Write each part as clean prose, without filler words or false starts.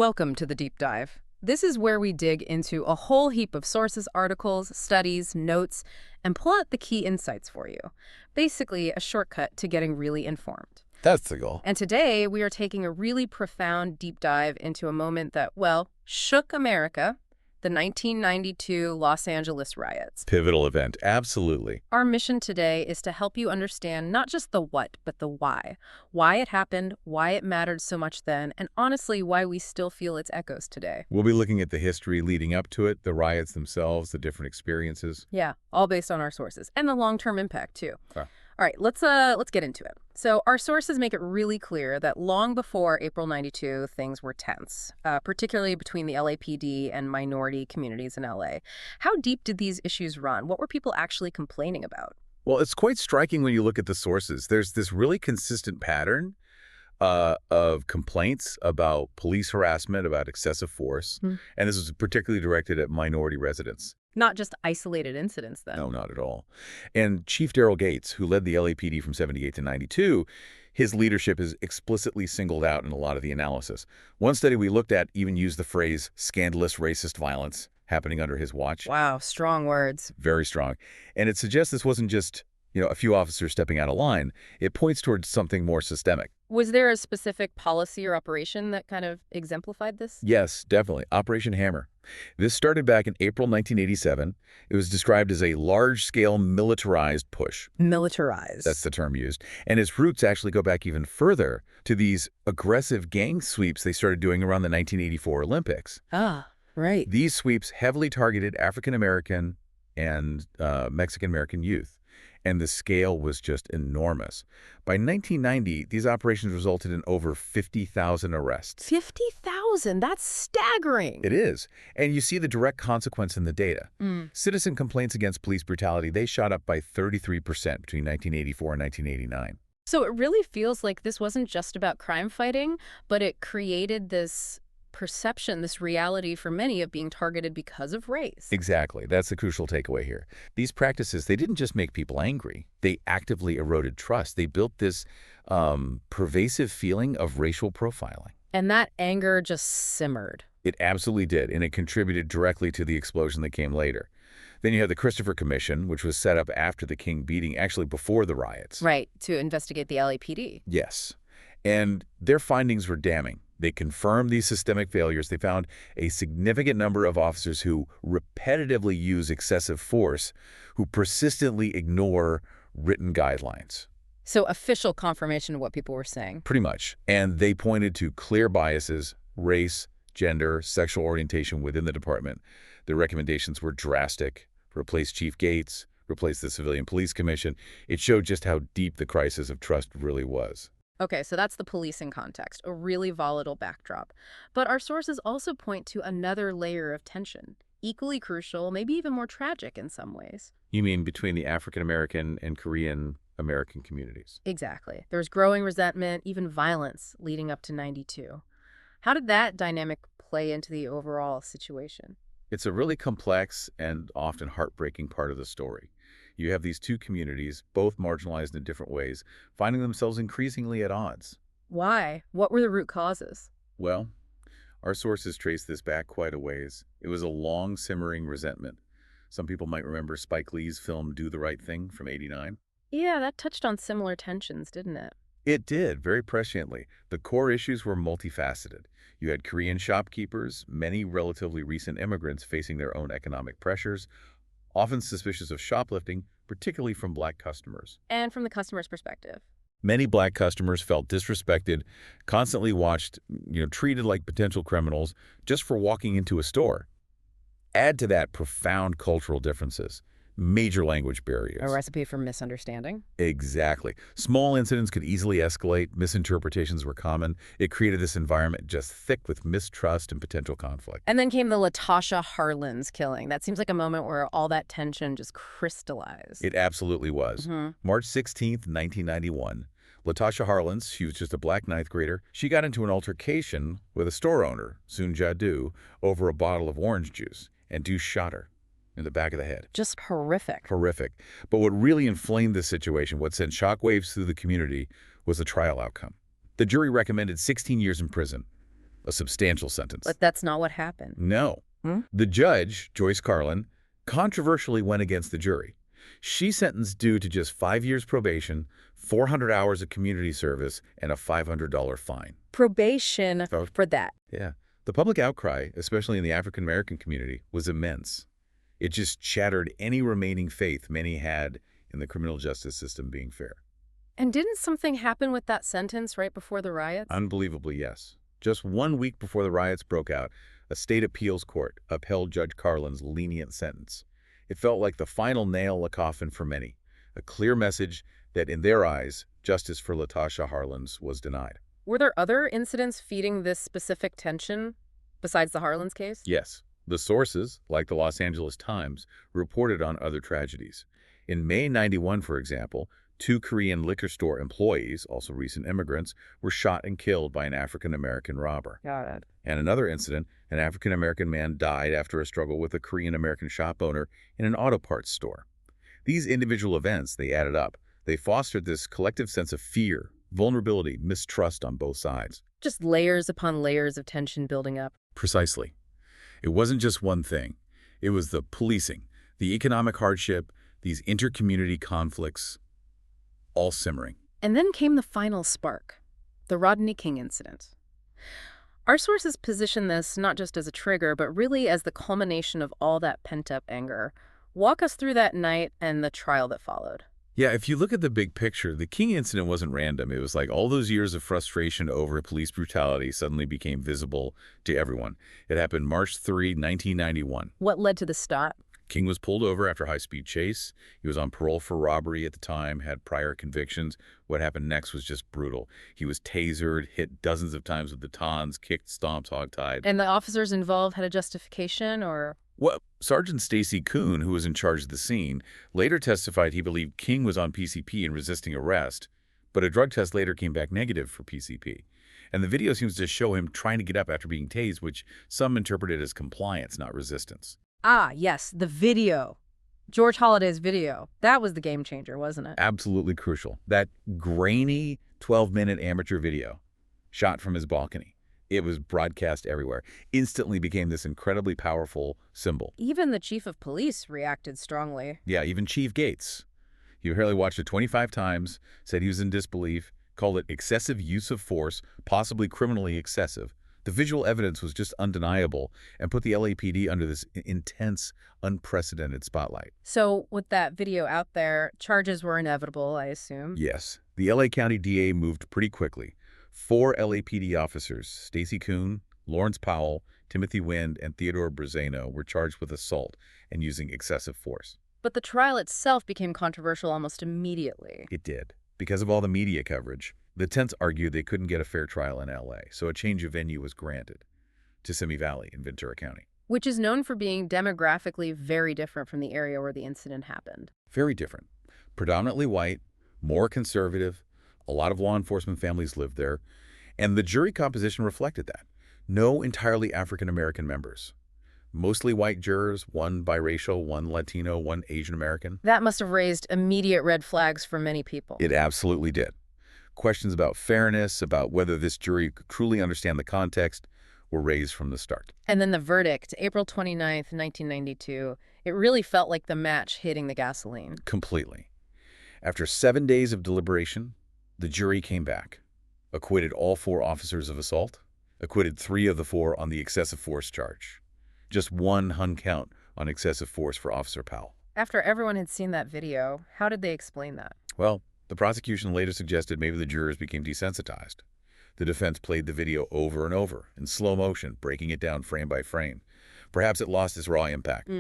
Welcome to the Deep Dive. This is where we dig into a whole heap of sources, articles, studies, notes, and pull out the key insights for you. Basically, a shortcut to getting really informed. That's the goal. And today, we are taking a really profound deep dive into a moment that, well, shook America, the 1992 Los Angeles riots. Pivotal event, absolutely. Our mission today is to help you understand not just the what, but the why. Why it happened, why it mattered so much then, and honestly, why we still feel its echoes today. We'll be looking at the history leading up to it, the riots themselves, the different experiences. Yeah, all based on our sources, and the long-term impact, too. Ah. All right, let's get into it. So our sources make it really clear that long before April 92, things were tense, particularly between the LAPD and minority communities in LA. How deep did these issues run? What were people actually complaining about? Well, it's quite striking when you look at the sources. There's this really consistent pattern of complaints about police harassment, about excessive force, and this was particularly directed at minority residents. Not just isolated incidents, then. No, not at all. And Chief Darrell Gates, who led the LAPD from 78 to 92, his leadership is explicitly singled out in a lot of the analysis. One study we looked at even used the phrase scandalous racist violence happening under his watch. Wow, strong words. Very strong. And it suggests this wasn't just, a few officers stepping out of line. It points towards something more systemic. Was there a specific policy or operation that kind of exemplified this? Yes, definitely. Operation Hammer. This started back in April 1987. It was described as a large-scale militarized push. Militarized. That's the term used. And its roots actually go back even further to these aggressive gang sweeps they started doing around the 1984 Olympics. Ah, right. These sweeps heavily targeted African-American and Mexican-American youth. And the scale was just enormous. By 1990, these operations resulted in over 50,000 arrests. 50,000? That's staggering. It is. And you see the direct consequence in the data. Citizen complaints against police brutality, they shot up by 33% between 1984 and 1989. So it really feels like this wasn't just about crime fighting, but it created this perception, this reality for many of being targeted because of race. Exactly. That's the crucial takeaway here. These practices, they didn't just make people angry. They actively eroded trust. They built this pervasive feeling of racial profiling. And that anger just simmered. It absolutely did, and it contributed directly to the explosion that came later. Then you have the Christopher Commission, which was set up after the King beating, actually before the riots. Right, to investigate the LAPD. Yes. And their findings were damning. They confirmed these systemic failures. They found a significant number of officers who repetitively use excessive force, who persistently ignore written guidelines. So official confirmation of what people were saying. Pretty much. And they pointed to clear biases, race, gender, sexual orientation within the department. Their recommendations were drastic. Replace Chief Gates, replace the Civilian Police Commission. It showed just how deep the crisis of trust really was. Okay, so that's the policing context, a really volatile backdrop. But our sources also point to another layer of tension, equally crucial, maybe even more tragic in some ways. You mean between the African-American and Korean-American communities? Exactly. There's growing resentment, even violence, leading up to 92. How did that dynamic play into the overall situation? It's a really complex and often heartbreaking part of the story. You have these two communities, both marginalized in different ways, finding themselves increasingly at odds. Why? What were the root causes? Well, our sources trace this back quite a ways. It was a long simmering resentment. Some people might remember Spike Lee's film Do the Right Thing from '89. Yeah, that touched on similar tensions, didn't it? It did, very presciently. The core issues were multifaceted. You had Korean shopkeepers, many relatively recent immigrants facing their own economic pressures, often suspicious of shoplifting, particularly from black customers. And from the customer's perspective. Many black customers felt disrespected, constantly watched, treated like potential criminals just for walking into a store. Add to that profound cultural differences, major language barriers. A recipe for misunderstanding? Exactly. Small incidents could easily escalate. Misinterpretations were common. It created this environment just thick with mistrust and potential conflict. And then came the Latasha Harlins killing. That seems like a moment where all that tension just crystallized. It absolutely was. March 16th, 1991. Latasha Harlins, she was just a black ninth grader, she got into an altercation with a store owner, Sun Ja-du, over a bottle of orange juice, and Du shot her in the back of the head. Just horrific. Horrific. But what really inflamed the situation, what sent shockwaves through the community, was the trial outcome. The jury recommended 16 years in prison. a substantial sentence. But that's not what happened. No. Hmm? The judge, Joyce Carlin, controversially went against the jury. She sentenced Dew to just 5 years probation, 400 hours of community service, and a $500 fine. Probation So, for that. yeah. The public outcry, especially in the African-American community, was immense. It just shattered any remaining faith many had in the criminal justice system being fair. And didn't something happen with that sentence right before the riots? Unbelievably, yes. Just 1 week before the riots broke out, a state appeals court upheld Judge Carlin's lenient sentence. It felt like the final nail in the coffin for many, a clear message that in their eyes, justice for Latasha Harlins was denied. Were there other incidents feeding this specific tension besides the Harlins case? Yes, the sources, like the Los Angeles Times, reported on other tragedies. In May '91, for example, 2 Korean liquor store employees, also recent immigrants, were shot and killed by an African-American robber. Got it. And another incident, an African-American man died after a struggle with a Korean-American shop owner in an auto parts store. These individual events, they added up. They fostered this collective sense of fear, vulnerability, mistrust on both sides. Just layers upon layers of tension building up. Precisely. It wasn't just one thing. It was the policing, the economic hardship, these inter-community conflicts, all simmering. And then came the final spark, the Rodney King incident. Our sources position this not just as a trigger, but really as the culmination of all that pent-up anger. Walk us through that night and the trial that followed. Yeah, if you look at the big picture, the King incident wasn't random. It was like all those years of frustration over police brutality suddenly became visible to everyone. It happened March 3, 1991. What led to the stop? King was pulled over after a high-speed chase. He was on parole for robbery at the time, had prior convictions. What happened next was just brutal. He was tasered, hit dozens of times with batons, kicked, stomped, hogtied. And the officers involved had a justification, or? Well, Sergeant Stacy Kuhn, who was in charge of the scene, later testified he believed King was on PCP and resisting arrest, but a drug test later came back negative for PCP. And the video seems to show him trying to get up after being tased, which some interpreted as compliance, not resistance. Ah, yes, the video. George Holliday's video. That was the game changer, wasn't it? Absolutely crucial. That grainy 12-minute amateur video shot from his balcony. It was broadcast everywhere. Instantly became this incredibly powerful symbol. Even the chief of police reacted strongly. Yeah, even Chief Gates. He apparently watched it 25 times, said he was in disbelief, called it excessive use of force, possibly criminally excessive. The visual evidence was just undeniable and put the LAPD under this intense, unprecedented spotlight. So with that video out there, charges were inevitable, I assume? Yes, the LA County DA moved pretty quickly. 4 LAPD officers, Stacy Kuhn, Lawrence Powell, Timothy Wind, and Theodore Brazano, were charged with assault and using excessive force. But the trial itself became controversial almost immediately. It did. Because of all the media coverage, the Tents argued they couldn't get a fair trial in LA, so a change of venue was granted to Simi Valley in Ventura County. Which is known for being demographically very different from the area where the incident happened. Very different. Predominantly white, more conservative. A lot of law enforcement families lived there, and the jury composition reflected that. No entirely African-American members. Mostly white jurors, 1 biracial, 1 Latino, 1 Asian American. That must have raised immediate red flags for many people. It absolutely did. Questions about fairness, about whether this jury could truly understand the context, were raised from the start. And then the verdict, April 29th, 1992, it really felt like the match hitting the gasoline. Completely. After 7 days of deliberation, the jury came back, acquitted all 4 officers of assault, acquitted 3 of the 4 on the excessive force charge. Just 1 hung count on excessive force for Officer Powell. After everyone had seen that video, how did they explain that? Well, the prosecution later suggested maybe the jurors became desensitized. The defense played the video over and over, in slow motion, breaking it down frame by frame. Perhaps it lost its raw impact.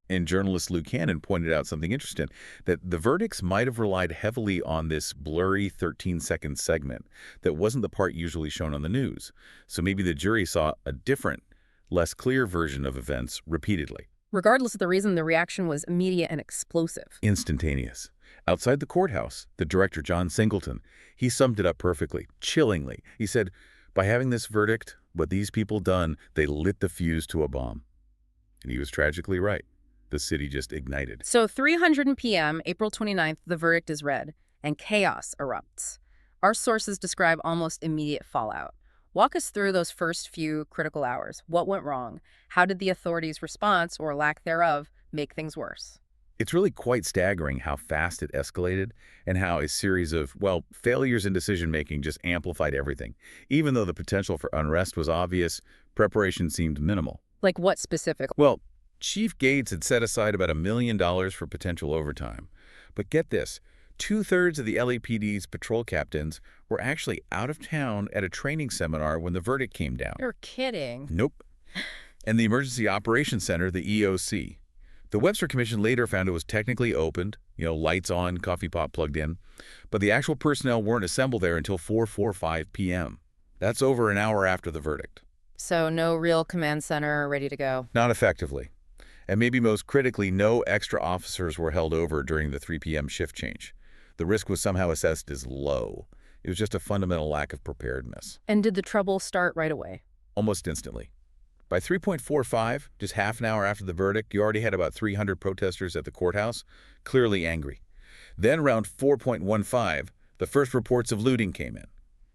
And journalist Lou Cannon pointed out something interesting, that the verdicts might have relied heavily on this blurry 13-second segment that wasn't the part usually shown on the news. So maybe the jury saw a different, less clear version of events repeatedly. Regardless of the reason, the reaction was immediate and explosive. Instantaneous. Outside the courthouse, the director, John Singleton, he summed it up perfectly, chillingly. He said, by having this verdict, what these people done, they lit the fuse to a bomb. And he was tragically right. The city just ignited. So 3:00 p.m., April 29th, the verdict is read, and chaos erupts. Our sources describe almost immediate fallout. Walk us through those first few critical hours. What went wrong? How did the authorities' response, or lack thereof, make things worse? It's really quite staggering how fast it escalated and how a series of, well, failures in decision-making just amplified everything. Even though the potential for unrest was obvious, preparation seemed minimal. Like what specific? Well, Chief Gates had set aside about $1 million for potential overtime. But get this, two-thirds of the LAPD's patrol captains were actually out of town at a training seminar when the verdict came down. You're kidding. Nope. And the Emergency Operations Center, the EOC. The Webster Commission later found it was technically opened, lights on, coffee pot plugged in, but the actual personnel weren't assembled there until 4:45 p.m. That's over an hour after the verdict. So no real command center ready to go. Not effectively. And maybe most critically, no extra officers were held over during the 3 p.m. shift change. The risk was somehow assessed as low. It was just a fundamental lack of preparedness. And did the trouble start right away? Almost instantly. By 3:45, just half an hour after the verdict, you already had about 300 protesters at the courthouse, clearly angry. Then around 4:15, the first reports of looting came in.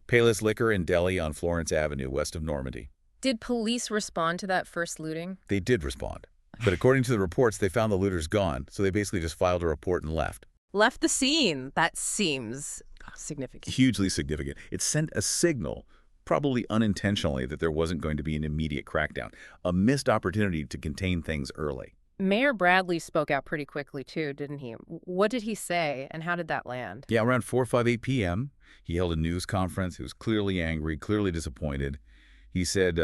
Payless Liquor in Delhi on Florence Avenue, west of Normandy. Did police respond to that first looting? They did respond. But according to the reports, they found the looters gone, so they basically just filed a report and left. Left the scene. That seems significant. Hugely significant. It sent a signal, probably unintentionally, that there wasn't going to be an immediate crackdown, a missed opportunity to contain things early. Mayor Bradley spoke out pretty quickly, too, didn't he? What did he say, and how did that land? Yeah, around 4:58 p.m., he held a news conference. He was clearly angry, clearly disappointed. He said,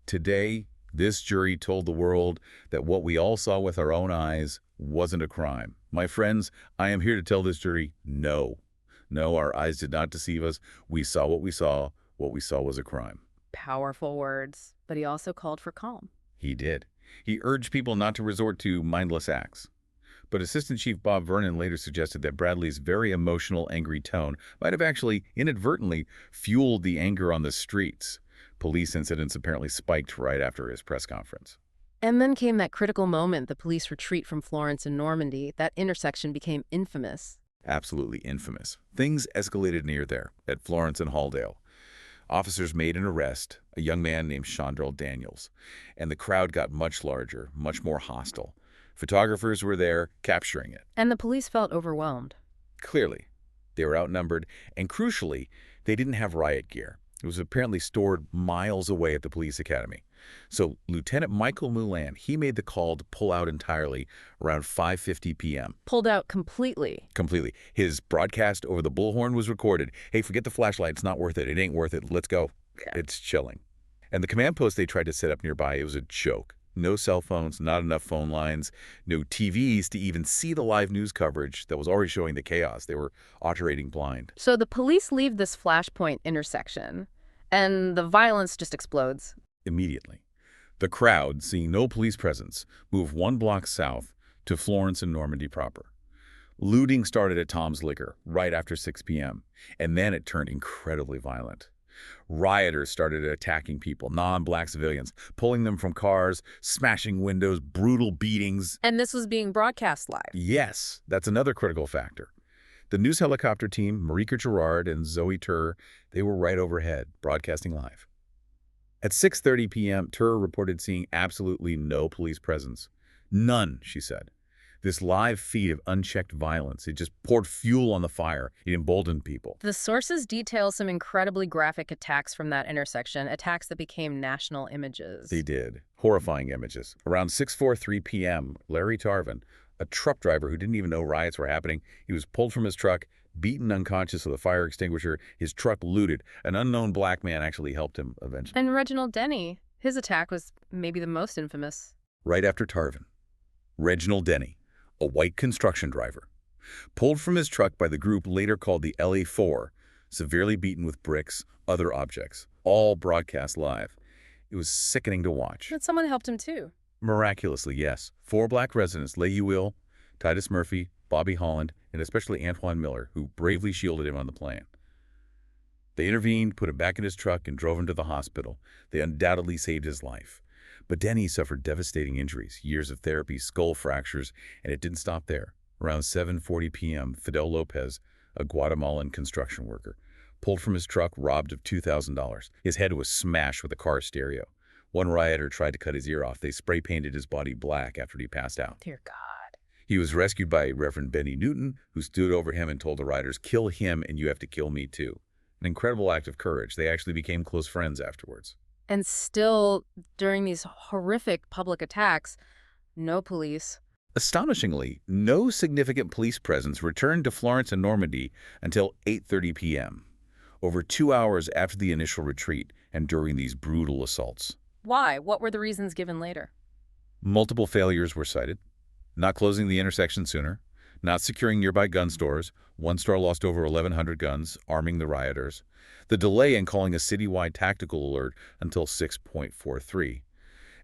today, this jury told the world that what we all saw with our own eyes wasn't a crime. My friends, I am here to tell this jury, no. No, our eyes did not deceive us. We saw what we saw. What we saw was a crime. Powerful words, but he also called for calm. He did. He urged people not to resort to mindless acts. But Assistant Chief Bob Vernon later suggested that Bradley's very emotional, angry tone might have actually inadvertently fueled the anger on the streets. Police incidents apparently spiked right after his press conference. And then came that critical moment, the police retreat from Florence and Normandy. That intersection became infamous. Absolutely infamous. Things escalated near there, at Florence and Halldale. Officers made an arrest, a young man named Chandrell Daniels, and the crowd got much larger, much more hostile. Photographers were there, capturing it. And the police felt overwhelmed. Clearly, they were outnumbered, and crucially, they didn't have riot gear. It was apparently stored miles away at the police academy. So Lieutenant Michael Mulan, he made the call to pull out entirely around 5:50 p.m. Pulled out completely. Completely. His broadcast over the bullhorn was recorded. Hey, forget the flashlight. It's not worth it. It ain't worth it. Let's go. Yeah. It's chilling. And the command post they tried to set up nearby, it was a joke. No cell phones, not enough phone lines, no TVs to even see the live news coverage that was already showing the chaos. They were operating blind. So the police leave this flashpoint intersection, and the violence just explodes. Immediately. The crowd, seeing no police presence, moved 1 block south to Florence and Normandy proper. Looting started at Tom's Liquor right after 6 p.m., and then it turned incredibly violent. Rioters started attacking people, non-black civilians, pulling them from cars, smashing windows, brutal beatings. And this was being broadcast live. Yes, that's another critical factor. The news helicopter team, Marika Gerard and Zoe Tur, they were right overhead, broadcasting live. At 6:30 p.m., Tur reported seeing absolutely no police presence. None, she said. This live feed of unchecked violence, it just poured fuel on the fire. It emboldened people. The sources detail some incredibly graphic attacks from that intersection, attacks that became national images. They did. Horrifying images. Around 6:43 p.m., Larry Tarvin, a truck driver who didn't even know riots were happening, he was pulled from his truck, beaten unconscious with a fire extinguisher, his truck looted. An unknown black man actually helped him eventually. And Reginald Denny, his attack was maybe the most infamous. Right after Tarvin, Reginald Denny, a white construction driver, pulled from his truck by the group later called the LA4, severely beaten with bricks, other objects, all broadcast live. It was sickening to watch. But someone helped him too. Miraculously, yes. 4 black residents, Leahy Will, Titus Murphy, Bobby Holland, and especially Antoine Miller, who bravely shielded him on the plane. They intervened, put him back in his truck, and drove him to the hospital. They undoubtedly saved his life. But Denny suffered devastating injuries, years of therapy, skull fractures, and it didn't stop there. Around 7:40 p.m., Fidel Lopez, a Guatemalan construction worker, pulled from his truck, robbed of $2,000. His head was smashed with a car stereo. One rioter tried to cut his ear off. They spray-painted his body black after he passed out. Dear God. He was rescued by Reverend Benny Newton, who stood over him and told the rioters, "Kill him and you have to kill me too." An incredible act of courage. They actually became close friends afterwards. And still, during these horrific public attacks, no police. Astonishingly, no significant police presence returned to Florence and Normandy until 8:30 p.m., over 2 hours after the initial retreat and during these brutal assaults. Why? What were the reasons given later? Multiple failures were cited: not closing the intersection sooner, not securing nearby gun stores. One store lost over 1,100 guns, arming the rioters. The delay in calling a citywide tactical alert until 6:43.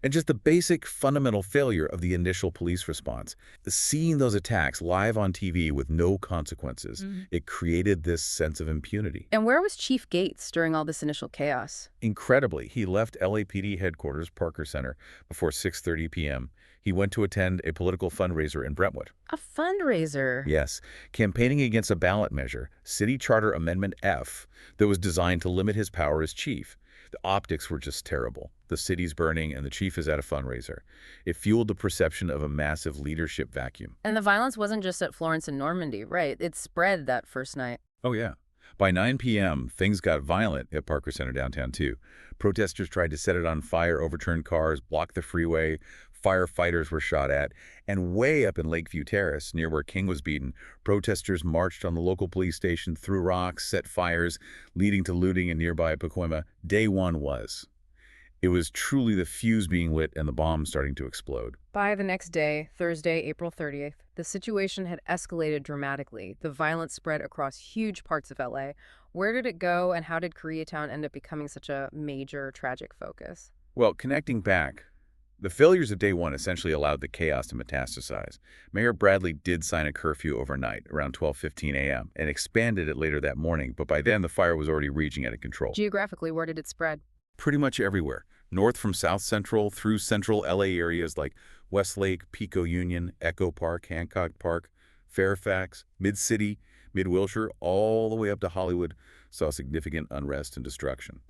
And just the basic fundamental failure of the initial police response. Seeing those attacks live on TV with no consequences, it created this sense of impunity. And where was Chief Gates during all this initial chaos? Incredibly, he left LAPD headquarters, Parker Center, before 6:30 p.m. He went to attend a political fundraiser in Brentwood. A fundraiser? Yes, campaigning against a ballot measure, City Charter Amendment F, that was designed to limit his power as chief. The optics were just terrible. The city's burning and the chief is at a fundraiser. It fueled the perception of a massive leadership vacuum. And the violence wasn't just at Florence and Normandy, right? It spread that first night. Oh, yeah. By 9 p.m., things got violent at Parker Center downtown, too. Protesters tried to set it on fire, overturn cars, block the freeway. Firefighters were shot at. And way up in Lakeview Terrace, near where King was beaten, protesters marched on the local police station, threw rocks, set fires, leading to looting in nearby Pacoima. Day one was. It was truly the fuse being lit and the bomb starting to explode. By the next day, Thursday, April 30th, the situation had escalated dramatically. The violence spread across huge parts of LA. Where did it go, and how did Koreatown end up becoming such a major, tragic focus? Well, connecting back, the failures of day one essentially allowed the chaos to metastasize. Mayor Bradley did sign a curfew overnight, around 12:15 a.m., and expanded it later that morning, but by then the fire was already reaching out of control. Geographically, where did it spread? Pretty much everywhere. North from South Central through central LA areas like Westlake, Pico Union, Echo Park, Hancock Park, Fairfax, Mid-City, Mid-Wilshire, all the way up to Hollywood, saw significant unrest and destruction.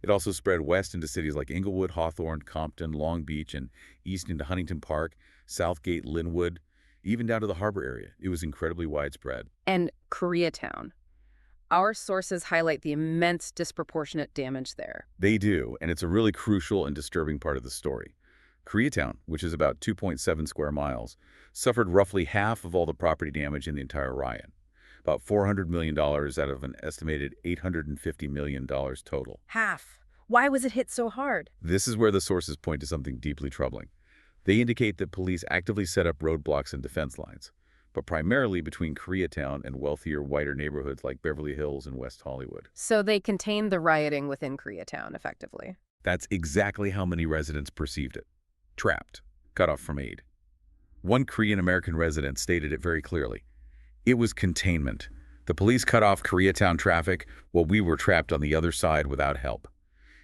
It also spread west into cities like Inglewood, Hawthorne, Compton, Long Beach, and east into Huntington Park, Southgate, Linwood, even down to the harbor area. It was incredibly widespread. And Koreatown. Our sources highlight the immense disproportionate damage there. They do, and it's a really crucial and disturbing part of the story. Koreatown, which is about 2.7 square miles, suffered roughly half of all the property damage in the entire riot. About $400 million out of an estimated $850 million total. Half. Why was it hit so hard? This is where the sources point to something deeply troubling. They indicate that police actively set up roadblocks and defense lines, but primarily between Koreatown and wealthier, whiter neighborhoods like Beverly Hills and West Hollywood. So they contained the rioting within Koreatown, effectively. That's exactly how many residents perceived it. Trapped, cut off from aid. One Korean-American resident stated it very clearly. It was containment. The police cut off Koreatown traffic while we were trapped on the other side without help.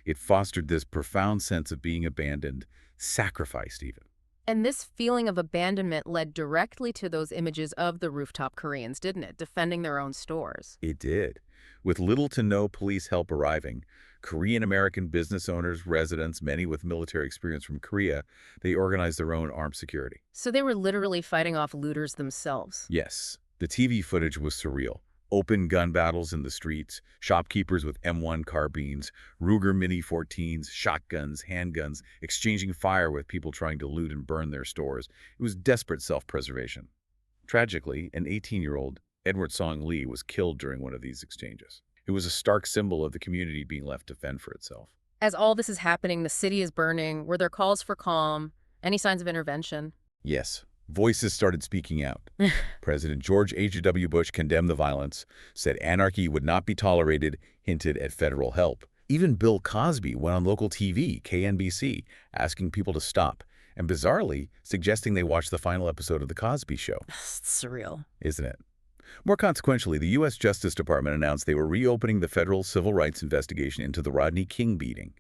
It fostered this profound sense of being abandoned, sacrificed even. And this feeling of abandonment led directly to those images of the rooftop Koreans, didn't it? Defending their own stores. It did. With little to no police help arriving, Korean-American business owners, residents, many with military experience from Korea, they organized their own armed security. So they were literally fighting off looters themselves. Yes. The TV footage was surreal. Open gun battles in the streets, shopkeepers with M1 carbines, Ruger Mini 14s, shotguns, handguns, exchanging fire with people trying to loot and burn their stores. It was desperate self-preservation. Tragically, an 18-year-old, Edward Song Lee, was killed during one of these exchanges. It was a stark symbol of the community being left to fend for itself. As all this is happening, the city is burning. Were there calls for calm? Any signs of intervention? Yes. Voices started speaking out. President George H.W. Bush condemned the violence, said anarchy would not be tolerated, hinted at federal help. Even Bill Cosby went on local TV, KNBC, asking people to stop, and bizarrely suggesting they watch the final episode of The Cosby Show. It's surreal. Isn't it? More consequentially, the U.S. Justice Department announced they were reopening the federal civil rights investigation into the Rodney King beating,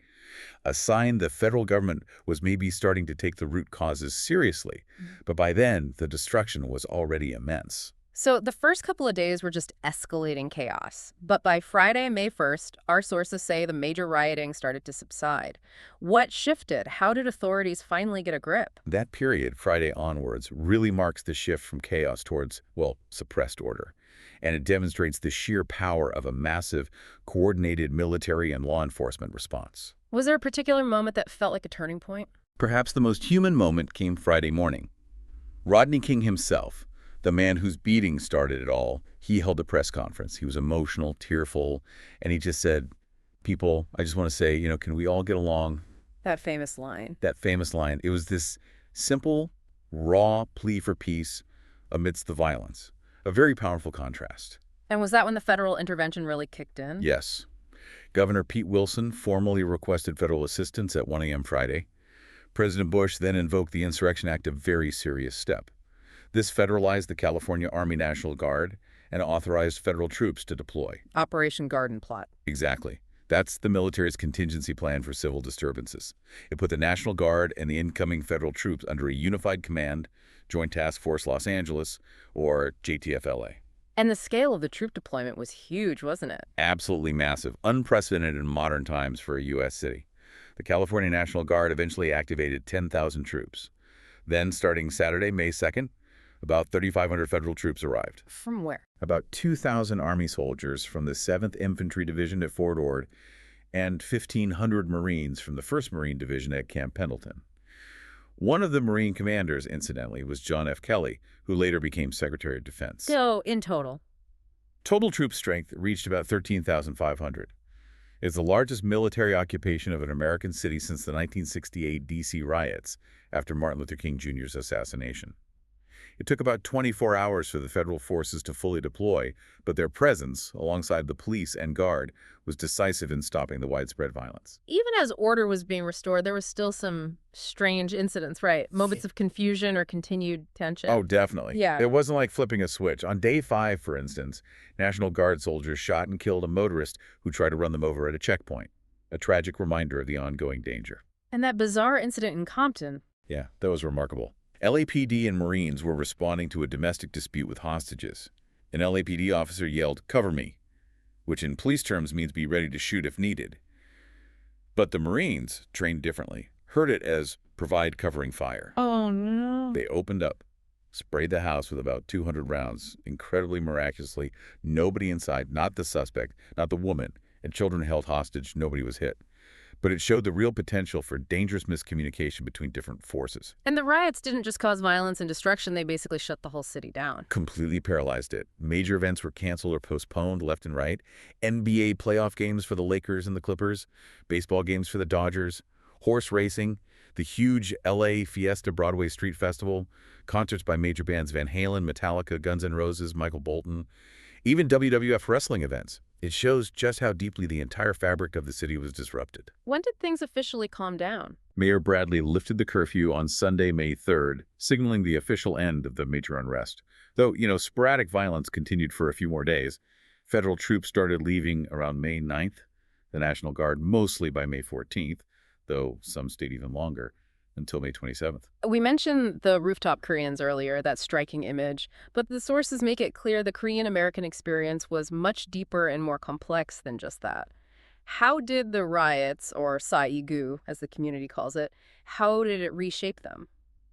a sign the federal government was maybe starting to take the root causes seriously. But by then, the destruction was already immense. So the first couple of days were just escalating chaos. But by Friday, May 1st, our sources say the major rioting started to subside. What shifted? How did authorities finally get a grip? That period, Friday onwards, really marks the shift from chaos towards, well, suppressed order. And it demonstrates the sheer power of a massive, coordinated military and law enforcement response. Was there a particular moment that felt like a turning point? Perhaps the most human moment came Friday morning. Rodney King himself, the man whose beating started it all, he held a press conference. He was emotional, tearful, and he just said, "People, I just want to say, can we all get along?" That famous line. That famous line. It was this simple, raw plea for peace amidst the violence. A very powerful contrast. And was that when the federal intervention really kicked in? Yes. Governor Pete Wilson formally requested federal assistance at 1 a.m. Friday. President Bush then invoked the Insurrection Act, a very serious step. This federalized the California Army National Guard and authorized federal troops to deploy. Operation Garden Plot. Exactly. That's the military's contingency plan for civil disturbances. It put the National Guard and the incoming federal troops under a unified command, Joint Task Force Los Angeles, or JTF-LA. And the scale of the troop deployment was huge, wasn't it? Absolutely massive, unprecedented in modern times for a U.S. city. The California National Guard eventually activated 10,000 troops. Then, starting Saturday, May 2nd, about 3,500 federal troops arrived. From where? About 2,000 Army soldiers from the 7th Infantry Division at Fort Ord and 1,500 Marines from the 1st Marine Division at Camp Pendleton. One of the Marine commanders, incidentally, was John F. Kelly, who later became Secretary of Defense. So, in total? Total troop strength reached about 13,500. It's the largest military occupation of an American city since the 1968 D.C. riots after Martin Luther King Jr.'s assassination. It took about 24 hours for the federal forces to fully deploy, but their presence, alongside the police and guard, was decisive in stopping the widespread violence. Even as order was being restored, there was still some strange incidents, right? Moments of confusion or continued tension. Oh, definitely. Yeah. It wasn't like flipping a switch. On day 5, for instance, National Guard soldiers shot and killed a motorist who tried to run them over at a checkpoint. A tragic reminder of the ongoing danger. And that bizarre incident in Compton. Yeah, that was remarkable. LAPD and Marines were responding to a domestic dispute with hostages. An LAPD officer yelled, "Cover me," which in police terms means be ready to shoot if needed. But the Marines, trained differently, heard it as provide covering fire. Oh, no. They opened up, sprayed the house with about 200 rounds. Incredibly miraculously, nobody inside, not the suspect, not the woman, and children held hostage, nobody was hit. But it showed the real potential for dangerous miscommunication between different forces. And the riots didn't just cause violence and destruction, they basically shut the whole city down. Completely paralyzed it. Major events were canceled or postponed left and right. NBA playoff games for the Lakers and the Clippers, baseball games for the Dodgers, horse racing, the huge LA Fiesta Broadway Street Festival, concerts by major bands Van Halen, Metallica, Guns N' Roses, Michael Bolton, even WWF wrestling events. It shows just how deeply the entire fabric of the city was disrupted. When did things officially calm down? Mayor Bradley lifted the curfew on Sunday, May 3rd, signaling the official end of the major unrest. Though, sporadic violence continued for a few more days. Federal troops started leaving around May 9th, the National Guard mostly by May 14th, though some stayed even longer, until May 27th. We mentioned the rooftop Koreans earlier, that striking image, but the sources make it clear the Korean-American experience was much deeper and more complex than just that. How did the riots, or Saigu, as the community calls it, how did it reshape them?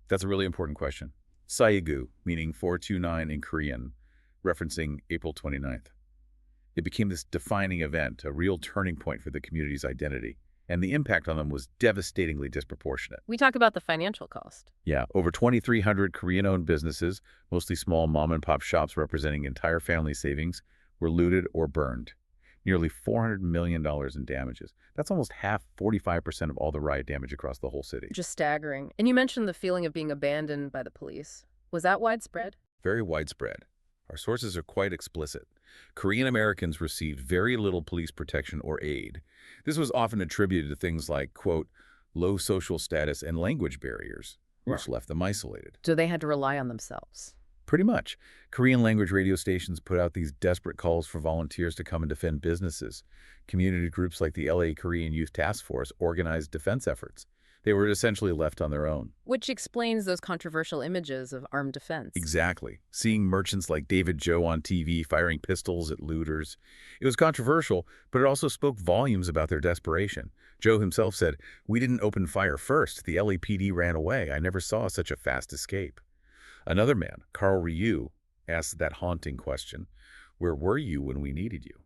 That's a really important question. Saigu, meaning 429 in Korean, referencing April 29th. It became this defining event, a real turning point for the community's identity. And the impact on them was devastatingly disproportionate. We talk about the financial cost. Yeah, over 2,300 Korean-owned businesses, mostly small mom-and-pop shops representing entire family savings, were looted or burned. Nearly $400 million in damages. That's almost half, 45% of all the riot damage across the whole city. Just staggering. And you mentioned the feeling of being abandoned by the police. Was that widespread? Very widespread. Our sources are quite explicit. Korean Americans received very little police protection or aid. This was often attributed to things like, quote, low social status and language barriers, which left them isolated. So they had to rely on themselves. Pretty much. Korean language radio stations put out these desperate calls for volunteers to come and defend businesses. Community groups like the LA Korean Youth Task Force organized defense efforts. They were essentially left on their own. Which explains those controversial images of armed defense. Exactly. Seeing merchants like David Joe on TV firing pistols at looters. It was controversial, but it also spoke volumes about their desperation. Joe himself said, "We didn't open fire first. The LAPD ran away. I never saw such a fast escape." Another man, Carl Ryu, asked that haunting question, "Where were you when we needed you?"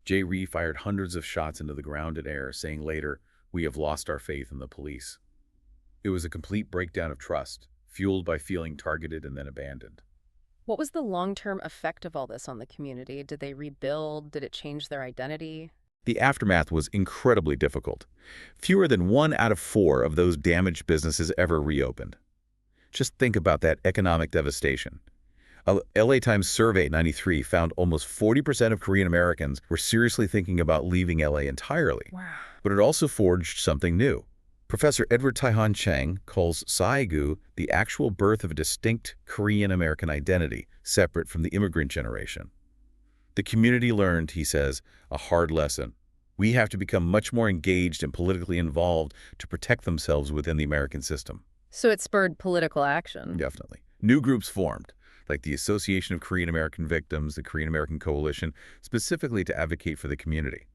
J. Ree fired hundreds of shots into the ground and air, saying later, "We have lost our faith in the police." It was a complete breakdown of trust, fueled by feeling targeted and then abandoned. What was the long-term effect of all this on the community? Did they rebuild? Did it change their identity? The aftermath was incredibly difficult. Fewer than 1 out of 4 of those damaged businesses ever reopened. Just think about that economic devastation. A LA Times survey in '93 found almost 40% of Korean Americans were seriously thinking about leaving LA entirely. Wow. But it also forged something new. Professor Edward Taehan Chang calls Saigu the actual birth of a distinct Korean-American identity, separate from the immigrant generation. The community learned, he says, a hard lesson. We have to become much more engaged and politically involved to protect themselves within the American system. So it spurred political action. Definitely. New groups formed, like the Association of Korean American Victims, the Korean American Coalition, specifically to advocate for the community.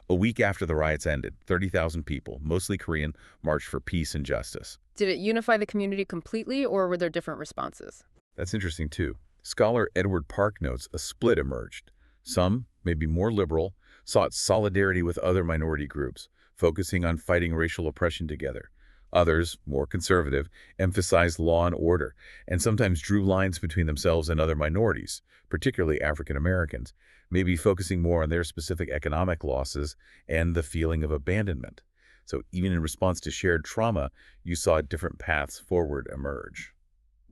A week after the riots ended, 30,000 people, mostly Korean, marched for peace and justice. Did it unify the community completely, or were there different responses? That's interesting, too. Scholar Edward Park notes a split emerged. Some, maybe more liberal, sought solidarity with other minority groups, focusing on fighting racial oppression together. Others, more conservative, emphasized law and order, and sometimes drew lines between themselves and other minorities, particularly African Americans, maybe focusing more on their specific economic losses and the feeling of abandonment. So even in response to shared trauma, you saw different paths forward emerge.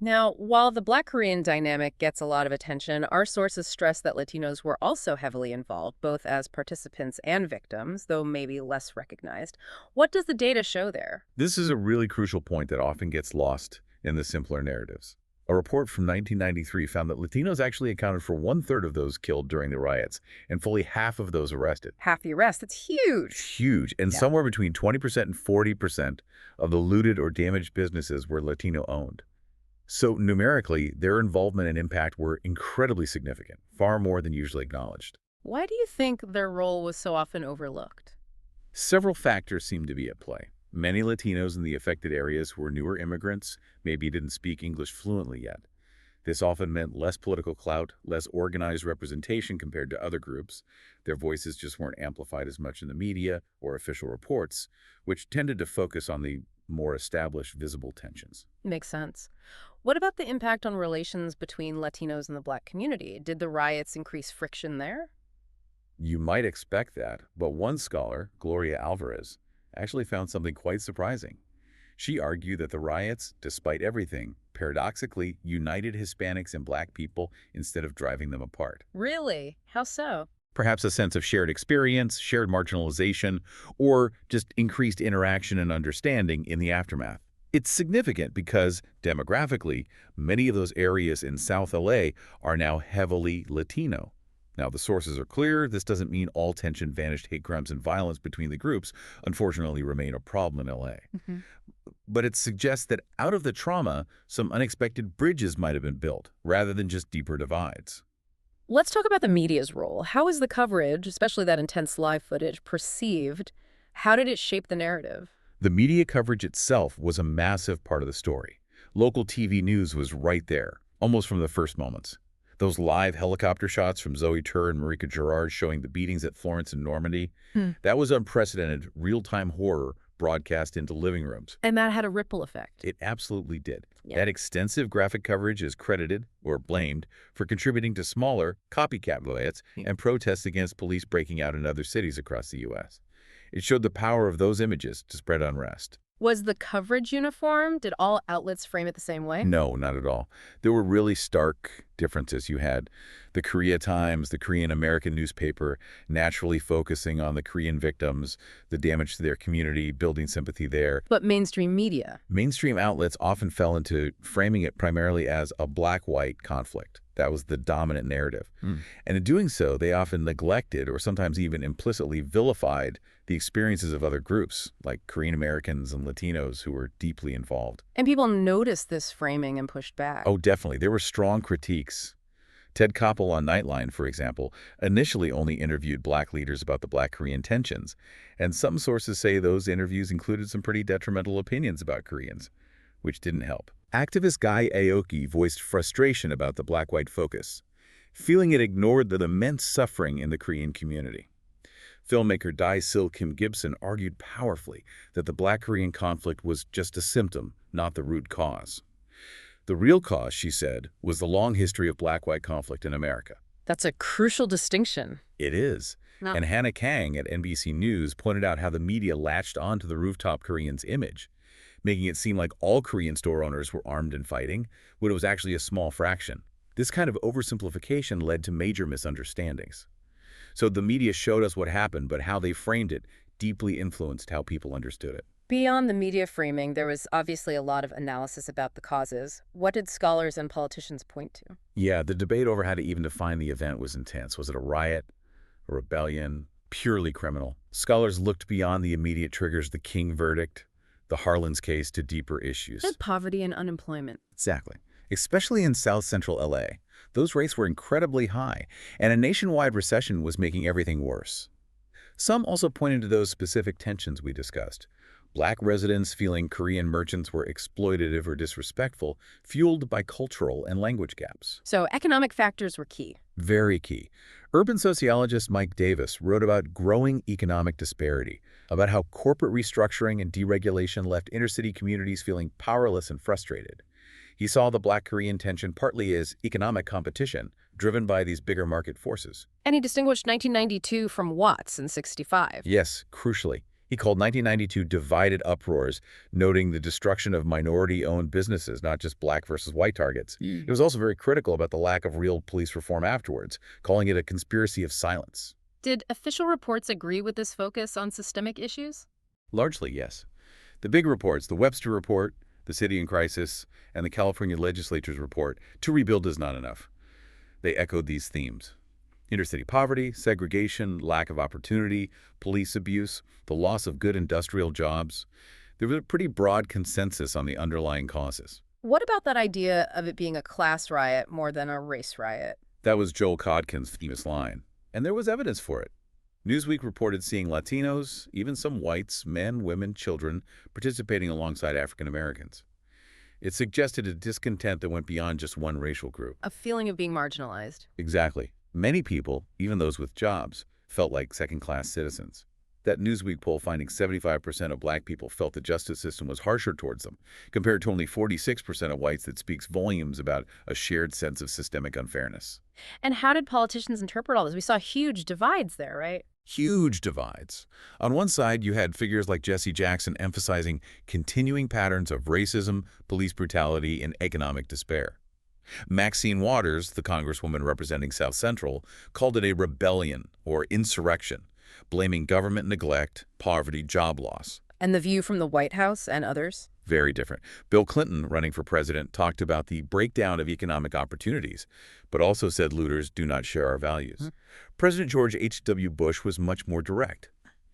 Now, while the Black Korean dynamic gets a lot of attention, our sources stress that Latinos were also heavily involved, both as participants and victims, though maybe less recognized. What does the data show there? This is a really crucial point that often gets lost in the simpler narratives. A report from 1993 found that Latinos actually accounted for 1/3 of those killed during the riots, and fully half of those arrested. Half the arrest, that's huge. Huge, and Yeah. somewhere between 20% and 40% of the looted or damaged businesses were Latino-owned. So numerically, their involvement and impact were incredibly significant, far more than usually acknowledged. Why do you think their role was so often overlooked? Several factors seem to be at play. Many Latinos in the affected areas were newer immigrants, maybe didn't speak English fluently yet. This often meant less political clout, less organized representation compared to other groups. Their voices just weren't amplified as much in the media or official reports, which tended to focus on the more established visible tensions. Makes sense. What about the impact on relations between Latinos and the Black community? Did the riots increase friction there? You might expect that, but one scholar, Gloria Alvarez, actually found something quite surprising. She argued that the riots, despite everything, paradoxically united Hispanics and Black people instead of driving them apart. Really? How so? Perhaps a sense of shared experience, shared marginalization, or just increased interaction and understanding in the aftermath. It's significant because, demographically, many of those areas in South LA are now heavily Latino. Now, the sources are clear. This doesn't mean all tension, vanished hate crimes, and violence between the groups, unfortunately, remain a problem in LA. But it suggests that out of the trauma, some unexpected bridges might have been built, rather than just deeper divides. Let's talk about the media's role. How is the coverage, especially that intense live footage, perceived? How did it shape the narrative? The media coverage itself was a massive part of the story. Local TV news was right there, almost from the first moments. Those live helicopter shots from Zoe Tur and Marika Gerard showing the beatings at Florence and Normandy, that was unprecedented real-time horror broadcast into living rooms. And that had a ripple effect. It absolutely did. Yeah. That extensive graphic coverage is credited, or blamed, for contributing to smaller, copycat riots and protests against police breaking out in other cities across the U.S. It showed the power of those images to spread unrest. Was the coverage uniform? Did all outlets frame it the same way? No, not at all. There were really stark differences. You had the Korea Times, the Korean American newspaper, naturally focusing on the Korean victims, the damage to their community, building sympathy there. But mainstream media? Mainstream outlets often fell into framing it primarily as a black-white conflict. That was the dominant narrative. Hmm. And in doing so, they often neglected or sometimes even implicitly vilified the experiences of other groups, like Korean Americans and Latinos who were deeply involved. And people noticed this framing and pushed back. Oh, definitely. There were strong critiques. Ted Koppel on Nightline, for example, initially only interviewed black leaders about the Black Korean tensions, and some sources say those interviews included some pretty detrimental opinions about Koreans, which didn't help. Activist Guy Aoki voiced frustration about the black-white focus, feeling it ignored the immense suffering in the Korean community. Filmmaker Dae-sil Kim Gibson argued powerfully that the Black-Korean conflict was just a symptom, not the root cause. The real cause, she said, was the long history of black-white conflict in America. That's a crucial distinction. It is. No. And Hannah Kang at NBC News pointed out how the media latched onto the rooftop Koreans' image, making it seem like all Korean store owners were armed and fighting, when it was actually a small fraction. This kind of oversimplification led to major misunderstandings. So the media showed us what happened, but how they framed it deeply influenced how people understood it. Beyond the media framing, there was obviously a lot of analysis about the causes. What did scholars and politicians point to? Yeah, the debate over how to even define the event was intense. Was it a riot, a rebellion, purely criminal? Scholars looked beyond the immediate triggers, the King verdict, the Harlan's case, to deeper issues. And poverty and unemployment. Exactly. Especially in South Central LA. Those rates were incredibly high, and a nationwide recession was making everything worse. Some also pointed to those specific tensions we discussed. Black residents feeling Korean merchants were exploitative or disrespectful, fueled by cultural and language gaps. So economic factors were key. Very key. Urban sociologist Mike Davis wrote about growing economic disparity, about how corporate restructuring and deregulation left inner-city communities feeling powerless and frustrated. He saw the Black Korean tension partly as economic competition, driven by these bigger market forces. And he distinguished 1992 from Watts in 65. Yes, crucially. He called 1992 divided uproars, noting the destruction of minority-owned businesses, not just black versus white targets. He was also very critical about the lack of real police reform afterwards, calling it a conspiracy of silence. Did official reports agree with this focus on systemic issues? Largely, yes. The big reports, the Webster Report, the City in Crisis, and the California Legislature's report, to rebuild is not enough. They echoed these themes. Inner-city poverty, segregation, lack of opportunity, police abuse, the loss of good industrial jobs. There was a pretty broad consensus on the underlying causes. What about that idea of it being a class riot more than a race riot? That was Joel Codkin's famous line, and there was evidence for it. Newsweek reported seeing Latinos, even some whites, men, women, children, participating alongside African Americans. It suggested a discontent that went beyond just one racial group. A feeling of being marginalized. Exactly. Many people, even those with jobs, felt like second-class citizens. That Newsweek poll finding 75% of black people felt the justice system was harsher towards them, compared to only 46% of whites, that speaks volumes about a shared sense of systemic unfairness. And how did politicians interpret all this? We saw huge divides there, right? Huge divides. On one side, you had figures like Jesse Jackson emphasizing continuing patterns of racism, police brutality, and economic despair. Maxine Waters, the congresswoman representing South Central, called it a rebellion or insurrection, blaming government neglect, poverty, job loss. And the view from the White House and others? Very different. Bill Clinton, running for president, talked about the breakdown of economic opportunities, but also said looters do not share our values. President George H.W. Bush was much more direct.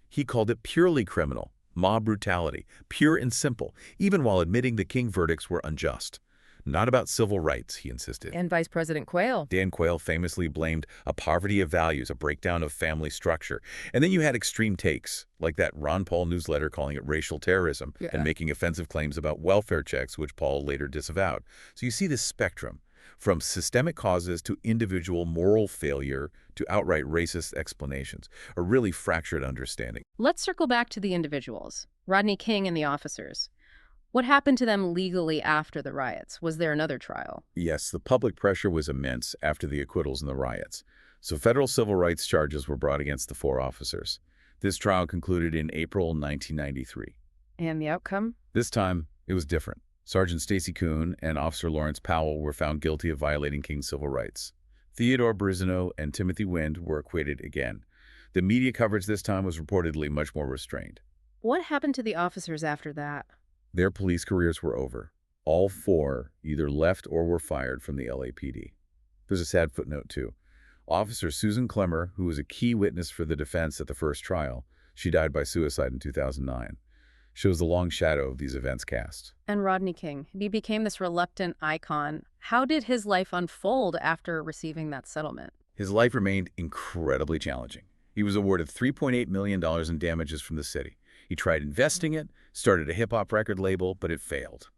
He called it purely criminal, mob brutality, pure and simple, even while admitting the King verdicts were unjust. Not about civil rights, he insisted. And Vice President Quayle. Dan Quayle famously blamed a poverty of values, a breakdown of family structure. And then you had extreme takes, like that Ron Paul newsletter calling it racial terrorism and making offensive claims about welfare checks, which Paul later disavowed. So you see this spectrum, from systemic causes to individual moral failure to outright racist explanations, a really fractured understanding. Let's circle back to the individuals, Rodney King and the officers. What happened to them legally after the riots? Was there another trial? Yes, the public pressure was immense after the acquittals in the riots. So federal civil rights charges were brought against the 4 officers. This trial concluded in April 1993. And the outcome? This time, it was different. Sergeant Stacy Kuhn and Officer Lawrence Powell were found guilty of violating King's civil rights. Theodore Brizano and Timothy Wind were acquitted again. The media coverage this time was reportedly much more restrained. What happened to the officers after that? Their police careers were over. All 4 either left or were fired from the LAPD. There's a sad footnote, too. Officer Susan Clemmer, who was a key witness for the defense at the first trial, she died by suicide in 2009, shows the long shadow of these events cast. And Rodney King, he became this reluctant icon. How did his life unfold after receiving that settlement? His life remained incredibly challenging. He was awarded $3.8 million in damages from the city. He tried investing it, started a hip-hop record label, but it failed.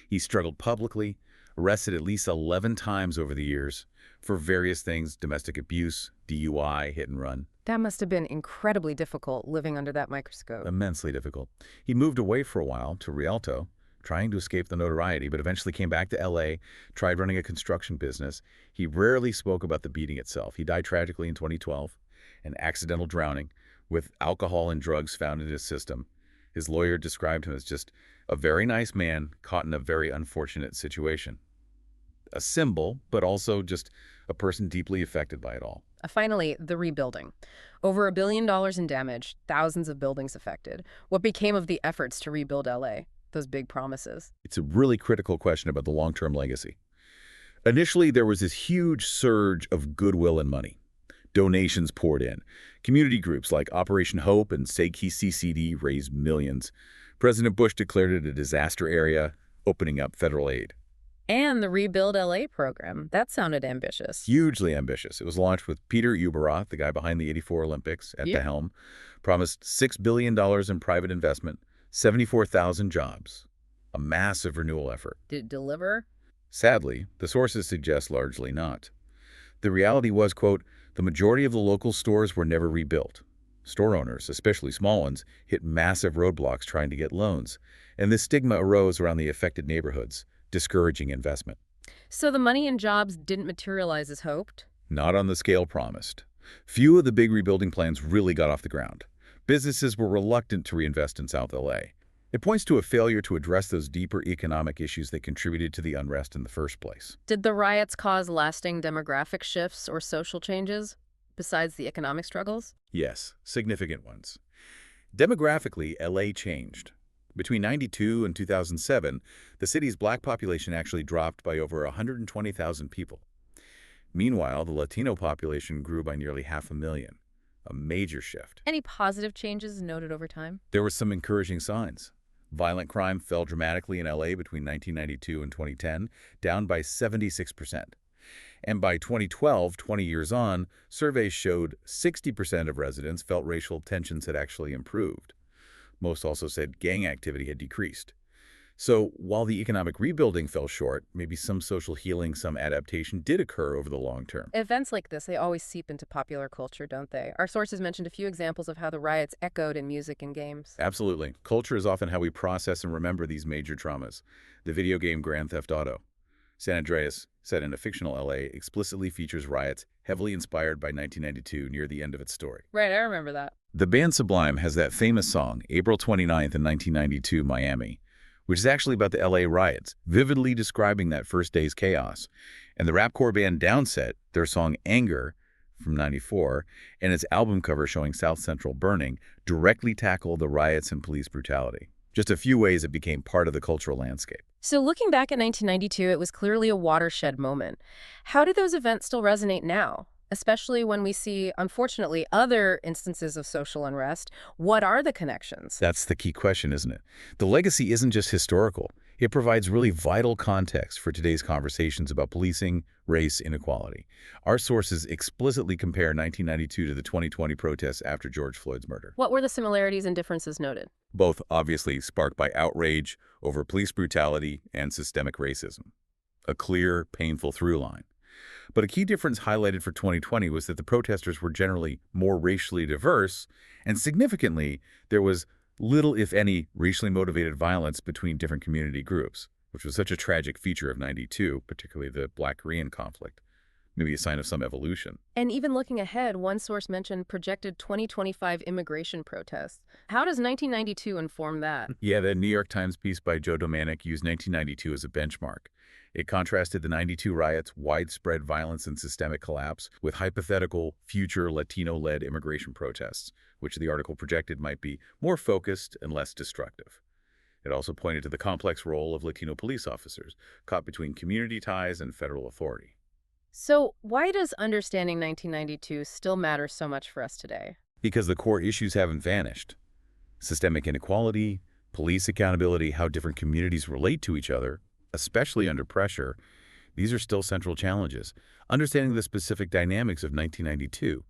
He struggled publicly, arrested at least 11 times over the years for various things: domestic abuse, DUI, hit and run. That must have been incredibly difficult living under that microscope. Immensely difficult. He moved away for a while to Rialto, trying to escape the notoriety, but eventually came back to L.A., tried running a construction business. He rarely spoke about the beating itself. He died tragically in 2012, an accidental drowning, with alcohol and drugs found in his system. His lawyer described him as just a very nice man caught in a very unfortunate situation. A symbol, but also just a person deeply affected by it all. Finally, the rebuilding. Over $1 billion in damage, thousands of buildings affected. What became of the efforts to rebuild LA? Those big promises. It's a really critical question about the long-term legacy. Initially, there was this huge surge of goodwill and money. Donations poured in. Community groups like Operation Hope and CCD raised millions. President Bush declared it a disaster area, opening up federal aid. And the Rebuild LA program. That sounded ambitious. Hugely ambitious. It was launched with Peter Ueberroth, the guy behind the '84 Olympics, at the helm. Promised $6 billion in private investment, 74,000 jobs. A massive renewal effort. Did it deliver? Sadly, the sources suggest largely not. The reality was, quote, the majority of the local stores were never rebuilt. Store owners, especially small ones, hit massive roadblocks trying to get loans, and this stigma arose around the affected neighborhoods, discouraging investment. So the money and jobs didn't materialize as hoped? Not on the scale promised. Few of the big rebuilding plans really got off the ground. Businesses were reluctant to reinvest in South LA. It points to a failure to address those deeper economic issues that contributed to the unrest in the first place. Did the riots cause lasting demographic shifts or social changes, besides the economic struggles? Yes, significant ones. Demographically, LA changed. Between '92 and 2007, the city's black population actually dropped by over 120,000 people. Meanwhile, the Latino population grew by nearly 500,000, a major shift. Any positive changes noted over time? There were some encouraging signs. Violent crime fell dramatically in LA between 1992 and 2010, down by 76%. And by 2012, 20 years on, surveys showed 60% of residents felt racial tensions had actually improved. Most also said gang activity had decreased. So while the economic rebuilding fell short, maybe some social healing, some adaptation did occur over the long term. Events like this, they always seep into popular culture, don't they? Our sources mentioned a few examples of how the riots echoed in music and games. Absolutely. Culture is often how we process and remember these major traumas. The video game Grand Theft Auto. San Andreas, set in a fictional LA, explicitly features riots heavily inspired by 1992 near the end of its story. Right, I remember that. The band Sublime has that famous song, April 29th in 1992, Miami, which is actually about the LA riots, vividly describing that first day's chaos. And the rapcore band Downset, their song Anger from '94, and its album cover showing South Central burning, directly tackle the riots and police brutality. Just a few ways it became part of the cultural landscape. So looking back at 1992, it was clearly a watershed moment. How do those events still resonate now? Especially when we see, unfortunately, other instances of social unrest. What are the connections? That's the key question, isn't it? The legacy isn't just historical. It provides really vital context for today's conversations about policing, race, inequality. Our sources explicitly compare 1992 to the 2020 protests after George Floyd's murder. What were the similarities and differences noted? Both obviously sparked by outrage over police brutality and systemic racism. A clear, painful through line. But a key difference highlighted for 2020 was that the protesters were generally more racially diverse, and significantly, there was little, if any, racially motivated violence between different community groups, which was such a tragic feature of '92, particularly the Black-Korean conflict. Maybe a sign of some evolution. And even looking ahead, one source mentioned projected 2025 immigration protests. How does 1992 inform that? Yeah, the New York Times piece by Joe Domanic used 1992 as a benchmark. It contrasted the '92 riots, widespread violence and systemic collapse, with hypothetical future Latino-led immigration protests, which the article projected might be more focused and less destructive. It also pointed to the complex role of Latino police officers, caught between community ties and federal authority. So, why does understanding 1992 still matter so much for us today? Because the core issues haven't vanished. Systemic inequality, police accountability, how different communities relate to each other, especially under pressure, these are still central challenges. Understanding the specific dynamics of 1992,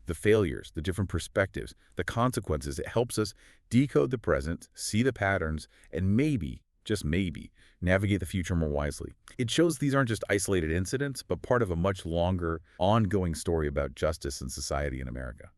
the failures, the different perspectives, the consequences, it helps us decode the present, see the patterns, and maybe, just maybe, navigate the future more wisely. It shows these aren't just isolated incidents, but part of a much longer, ongoing story about justice and society in America.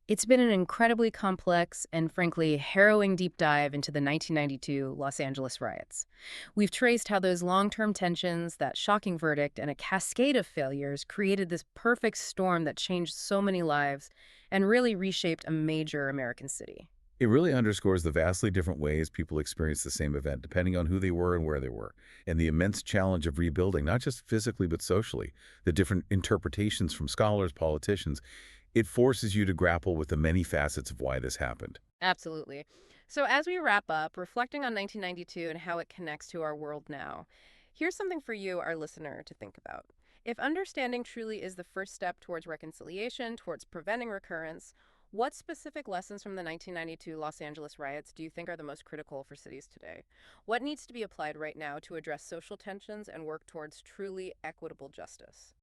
It's been an incredibly complex and frankly harrowing deep dive into the 1992 Los Angeles riots. We've traced how those long-term tensions, that shocking verdict, and a cascade of failures created this perfect storm that changed so many lives and really reshaped a major American city. It really underscores the vastly different ways people experience the same event, depending on who they were and where they were, and the immense challenge of rebuilding, not just physically but socially, the different interpretations from scholars, politicians. It forces you to grapple with the many facets of why this happened. Absolutely. So, as we wrap up, reflecting on 1992 and how it connects to our world now, here's something for you, our listener, to think about. If understanding truly is the first step towards reconciliation, towards preventing recurrence, what specific lessons from the 1992 Los Angeles riots do you think are the most critical for cities today? What needs to be applied right now to address social tensions and work towards truly equitable justice?